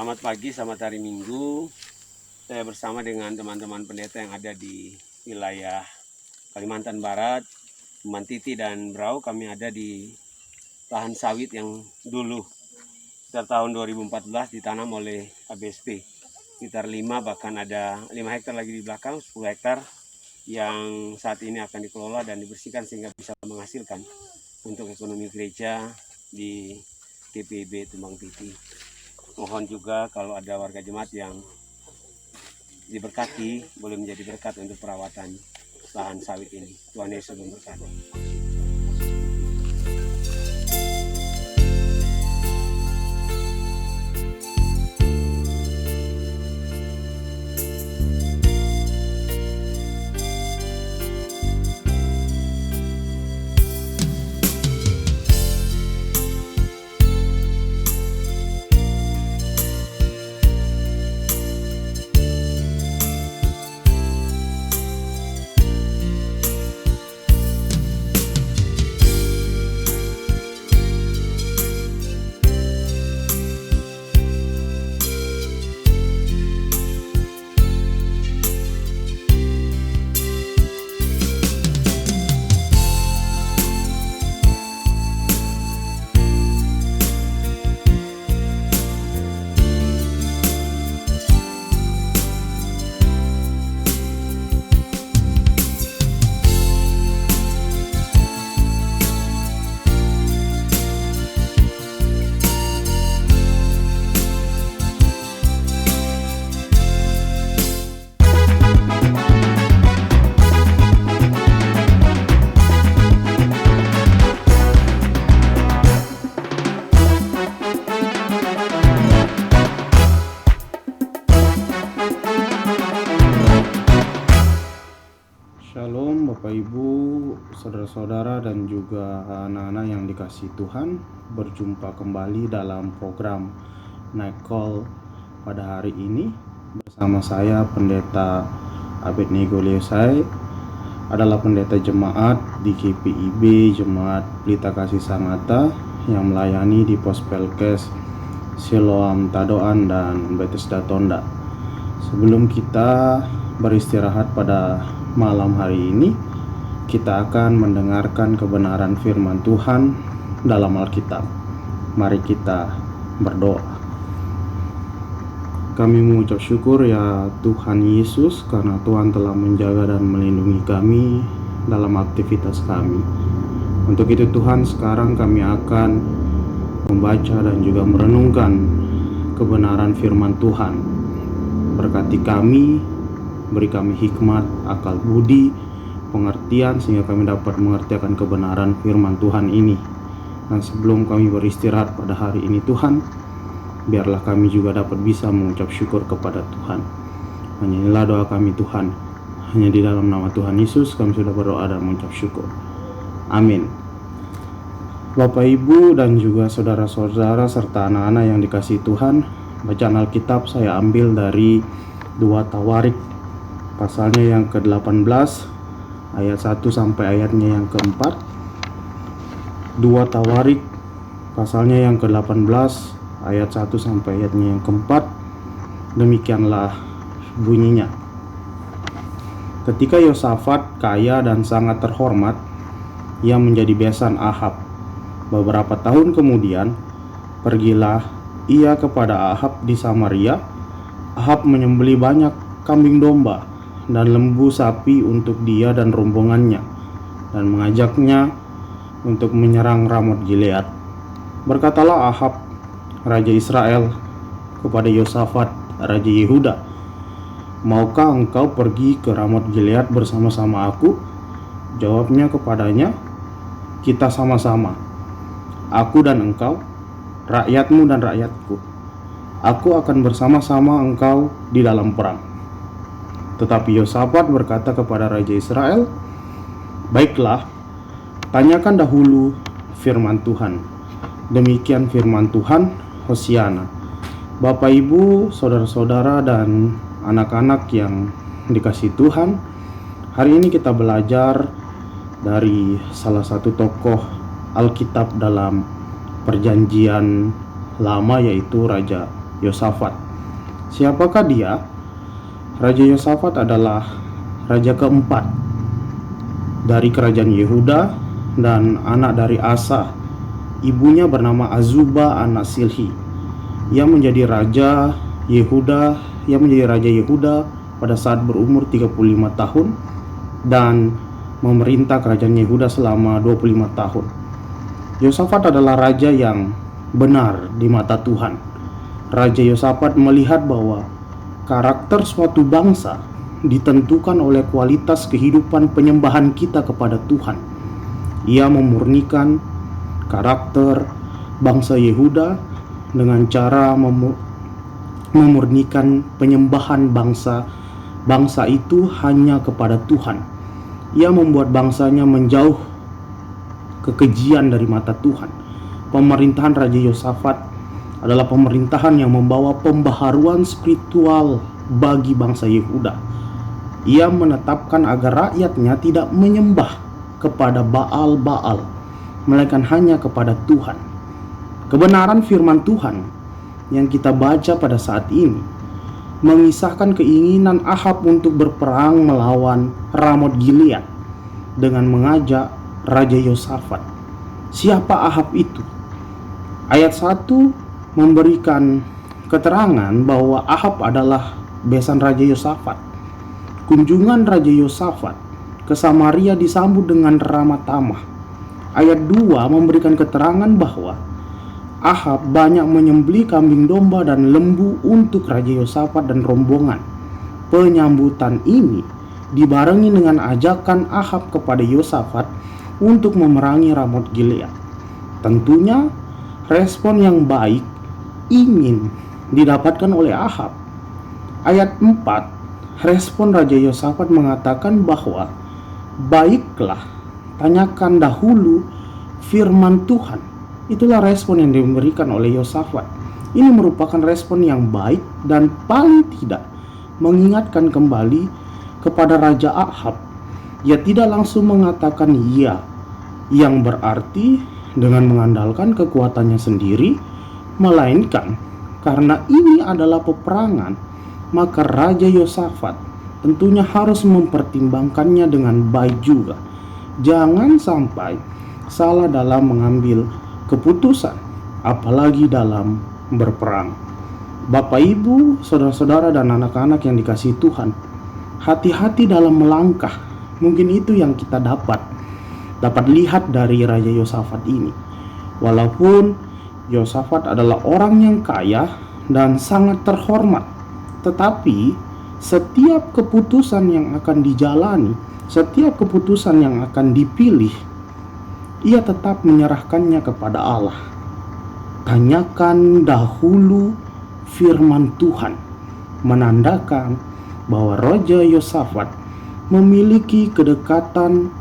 Selamat pagi, selamat hari Minggu. Saya bersama dengan teman-teman pendeta yang ada di wilayah Kalimantan Barat, Mantiti dan Brau. Kami ada di lahan sawit yang dulu sekitar tahun 2014 ditanam oleh ABSP. Sekitar 5, bahkan ada 5 hektar lagi di belakang, 10 hektar yang saat ini akan dikelola dan dibersihkan sehingga bisa menghasilkan untuk ekonomi gereja di TPB Tumbang Titi. Mohon juga kalau ada warga jemaat yang diberkati, boleh menjadi berkat untuk perawatan lahan sawit ini. Tuhan Yesus memberkati. Shalom Bapak Ibu, saudara-saudara dan juga anak-anak yang dikasihi Tuhan. Berjumpa kembali dalam program Night Call pada hari ini bersama saya Pendeta Abednego Leosai, adalah pendeta jemaat di GPIB Jemaat Pelita Kasih Sangatta yang melayani di Pos Pelkes Siloam Tadoan dan Bethesda Tonda. Sebelum kita beristirahat pada malam hari ini, kita akan mendengarkan kebenaran firman Tuhan dalam Alkitab. Mari kita berdoa. Kami mengucap syukur ya Tuhan Yesus, karena Tuhan telah menjaga dan melindungi kami dalam aktivitas kami. Untuk itu Tuhan, sekarang kami akan membaca dan juga merenungkan kebenaran firman Tuhan. Berkati kami, beri kami hikmat, akal budi, pengertian sehingga kami dapat mengerti akan kebenaran firman Tuhan ini. Dan sebelum kami beristirahat pada hari ini Tuhan, biarlah kami juga dapat bisa mengucap syukur kepada Tuhan. Hanya inilah doa kami Tuhan. Hanya di dalam nama Tuhan Yesus kami sudah berdoa dan mengucap syukur. Amin. Bapak Ibu dan juga saudara-saudara serta anak-anak yang dikasihi Tuhan, bacaan Alkitab saya ambil dari 2 Tawarik pasalnya yang ke-18 ayat 1 sampai ayatnya yang ke-4. 2 Tawarik pasalnya yang ke-18 ayat 1 sampai ayatnya yang ke-4. Demikianlah bunyinya. Ketika Yosafat kaya dan sangat terhormat, ia menjadi besan Ahab. Beberapa tahun kemudian, pergilah ia kepada Ahab di Samaria. Ahab menyembelih banyak kambing domba dan lembu sapi untuk dia dan rombongannya, dan mengajaknya untuk menyerang Ramot Gilead. Berkatalah Ahab, raja Israel, kepada Yosafat, raja Yehuda, "Maukah engkau pergi ke Ramot Gilead bersama-sama aku?" Jawabnya kepadanya, "Kita sama-sama, aku dan engkau, rakyatmu dan rakyatku. Aku akan bersama-sama engkau di dalam perang." Tetapi Yosafat berkata kepada raja Israel, "Baiklah, tanyakan dahulu firman Tuhan." Demikian firman Tuhan. Hosiana. Bapak Ibu, saudara-saudara dan anak-anak yang dikasihi Tuhan, hari ini kita belajar dari salah satu tokoh Alkitab dalam Perjanjian Lama, yaitu Raja Yosafat. Siapakah dia? Raja Yosafat adalah raja keempat dari kerajaan Yehuda dan anak dari Asa. Ibunya bernama Azubah anak Silhi. Ia menjadi raja Yehuda pada saat berumur 35 tahun dan memerintah kerajaan Yehuda selama 25 tahun. Yosafat adalah raja yang benar di mata Tuhan. Raja Yosafat melihat bahwa karakter suatu bangsa ditentukan oleh kualitas kehidupan penyembahan kita kepada Tuhan. Ia memurnikan karakter bangsa Yehuda dengan cara memurnikan penyembahan bangsa itu hanya kepada Tuhan. Ia membuat bangsanya menjauh kekejian dari mata Tuhan. Pemerintahan Raja Yosafat adalah pemerintahan yang membawa pembaharuan spiritual bagi bangsa Yehuda. Ia menetapkan agar rakyatnya tidak menyembah kepada Baal-Baal, melainkan hanya kepada Tuhan. Kebenaran firman Tuhan yang kita baca pada saat ini mengisahkan keinginan Ahab untuk berperang melawan Ramot Gilead dengan mengajak Raja Yosafat. Siapa Ahab itu? Ayat 1 memberikan keterangan bahwa Ahab adalah besan Raja Yosafat. Kunjungan Raja Yosafat ke Samaria disambut dengan ramah tamah. Ayat 2 memberikan keterangan bahwa Ahab banyak menyembelih kambing domba dan lembu untuk Raja Yosafat dan rombongan. Penyambutan ini dibarengi dengan ajakan Ahab kepada Yosafat untuk memerangi Ramot Gilead. Tentunya respon yang baik ingin didapatkan oleh Ahab. Ayat 4, respon Raja Yosafat mengatakan bahwa baiklah, tanyakan dahulu firman Tuhan. Itulah respon yang diberikan oleh Yosafat. Ini merupakan respon yang baik dan paling tidak mengingatkan kembali kepada Raja Ahab. Ia tidak langsung mengatakan iya, yang berarti dengan mengandalkan kekuatannya sendiri, melainkan karena ini adalah peperangan, maka Raja Yosafat tentunya harus mempertimbangkannya dengan baik juga. Jangan sampai salah dalam mengambil keputusan, apalagi dalam berperang. Bapak, Ibu, saudara-saudara dan anak-anak yang dikasihi Tuhan, hati-hati dalam melangkah. Mungkin itu yang kita dapat lihat dari Raja Yosafat ini. Walaupun Yosafat adalah orang yang kaya dan sangat terhormat, tetapi setiap keputusan yang akan dijalani, setiap keputusan yang akan dipilih, ia tetap menyerahkannya kepada Allah. Tanyakan dahulu firman Tuhan, menandakan bahwa Raja Yosafat memiliki kedekatan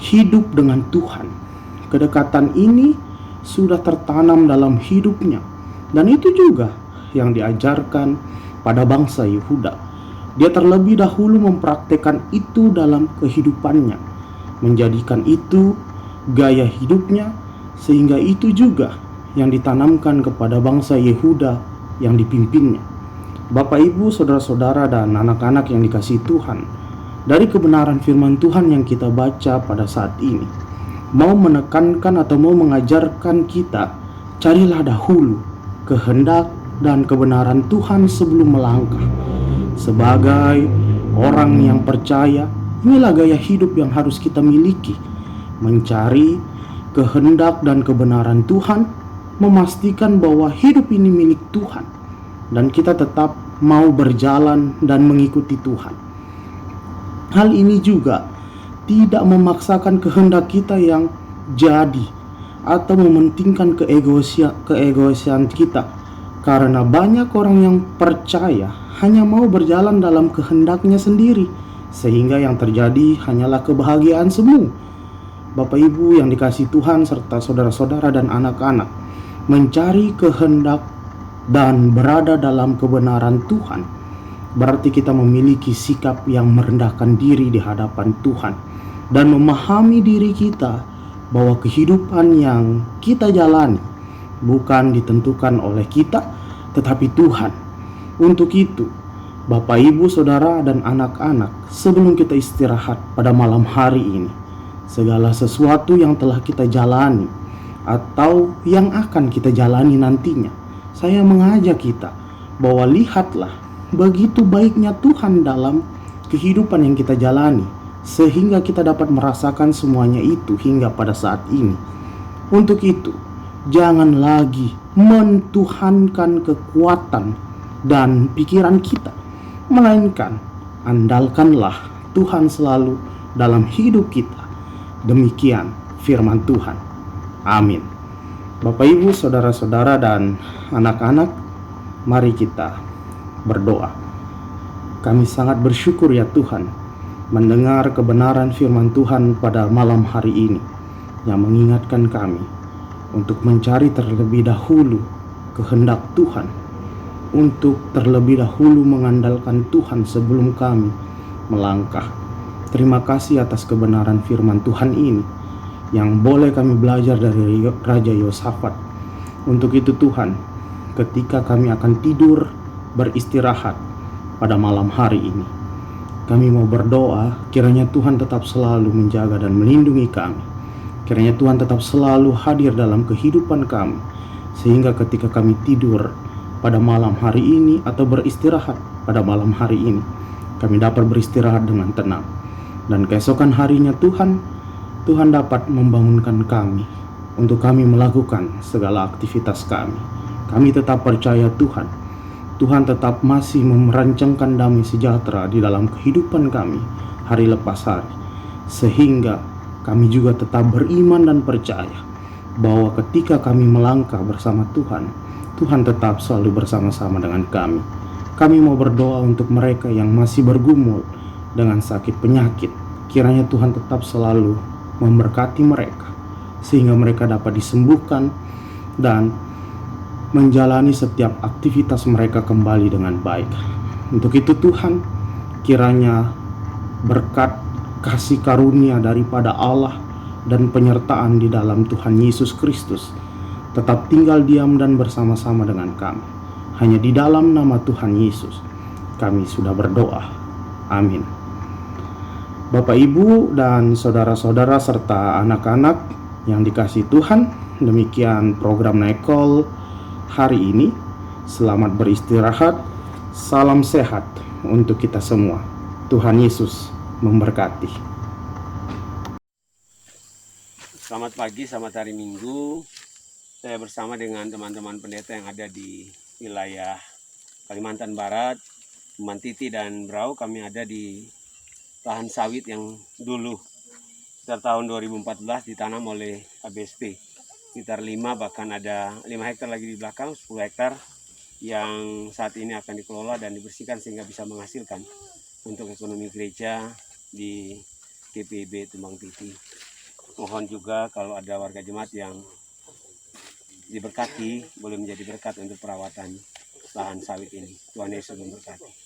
hidup dengan Tuhan. Kedekatan ini sudah tertanam dalam hidupnya, dan itu juga yang diajarkan pada bangsa Yehuda. Dia terlebih dahulu mempraktekkan itu dalam kehidupannya, menjadikan itu gaya hidupnya, sehingga itu juga yang ditanamkan kepada bangsa Yehuda yang dipimpinnya. Bapak, Ibu, saudara-saudara dan anak-anak yang dikasihi Tuhan, dari kebenaran firman Tuhan yang kita baca pada saat ini, mau menekankan atau mau mengajarkan kita, carilah dahulu kehendak dan kebenaran Tuhan sebelum melangkah. Sebagai orang yang percaya, inilah gaya hidup yang harus kita miliki. Mencari kehendak dan kebenaran Tuhan, memastikan bahwa hidup ini milik Tuhan, dan kita tetap mau berjalan dan mengikuti Tuhan. Hal ini juga tidak memaksakan kehendak kita yang jadi atau mementingkan keegoisan kita, karena banyak orang yang percaya hanya mau berjalan dalam kehendaknya sendiri, sehingga yang terjadi hanyalah kebahagiaan semu. Bapak, Ibu yang dikasihi Tuhan serta saudara-saudara dan anak-anak, mencari kehendak dan berada dalam kebenaran Tuhan berarti kita memiliki sikap yang merendahkan diri di hadapan Tuhan dan memahami diri kita bahwa kehidupan yang kita jalani bukan ditentukan oleh kita, tetapi Tuhan. Untuk itu, Bapak, Ibu, Saudara, dan anak-anak, sebelum kita istirahat pada malam hari ini, segala sesuatu yang telah kita jalani atau yang akan kita jalani nantinya, saya mengajak kita bahwa lihatlah begitu baiknya Tuhan dalam kehidupan yang kita jalani, sehingga kita dapat merasakan semuanya itu hingga pada saat ini. Untuk itu, jangan lagi mentuhankan kekuatan dan pikiran kita, melainkan andalkanlah Tuhan selalu dalam hidup kita. Demikian firman Tuhan. Amin. Bapak, Ibu, Saudara-saudara, dan anak-anak, mari kita berdoa. Kami sangat bersyukur ya Tuhan, mendengar kebenaran firman Tuhan pada malam hari ini, yang mengingatkan kami untuk mencari terlebih dahulu kehendak Tuhan, untuk terlebih dahulu mengandalkan Tuhan sebelum kami melangkah. Terima kasih atas kebenaran firman Tuhan ini yang boleh kami belajar dari Raja Yosafat. Untuk itu Tuhan, ketika kami akan tidur beristirahat pada malam hari ini, kami mau berdoa kiranya Tuhan tetap selalu menjaga dan melindungi kami. Kiranya Tuhan tetap selalu hadir dalam kehidupan kami, sehingga ketika kami tidur pada malam hari ini atau beristirahat pada malam hari ini, kami dapat beristirahat dengan tenang. Dan keesokan harinya Tuhan dapat membangunkan kami untuk kami melakukan segala aktivitas kami. Kami tetap percaya Tuhan tetap masih merancangkan damai sejahtera di dalam kehidupan kami hari lepas hari, sehingga kami juga tetap beriman dan percaya bahwa ketika kami melangkah bersama Tuhan tetap selalu bersama-sama dengan kami. Kami mau berdoa untuk mereka yang masih bergumul dengan sakit penyakit. Kiranya Tuhan tetap selalu memberkati mereka, sehingga mereka dapat disembuhkan dan menjalani setiap aktivitas mereka kembali dengan baik. Untuk itu Tuhan, kiranya berkat kasih karunia daripada Allah dan penyertaan di dalam Tuhan Yesus Kristus tetap tinggal diam dan bersama-sama dengan kami. Hanya di dalam nama Tuhan Yesus kami sudah berdoa. Amin. Bapak, Ibu, dan saudara-saudara serta anak-anak yang dikasihi Tuhan, demikian program Nekol hari ini. Selamat beristirahat. Salam sehat untuk kita semua. Tuhan Yesus memberkati. Selamat pagi, selamat hari Minggu. Saya bersama dengan teman-teman pendeta yang ada di wilayah Kalimantan Barat, Mantiti dan Brau. Kami ada di lahan sawit yang dulu sekitar tahun 2014 ditanam oleh ABSP. Sekitar 5, bahkan ada 5 hektar lagi di belakang, 10 hektar yang saat ini akan dikelola dan dibersihkan sehingga bisa menghasilkan untuk ekonomi gereja di GPIB Tumbang Titi. Mohon juga kalau ada warga jemaat yang diberkati, boleh menjadi berkat untuk perawatan lahan sawit ini. Tuhan Yesus memberkati.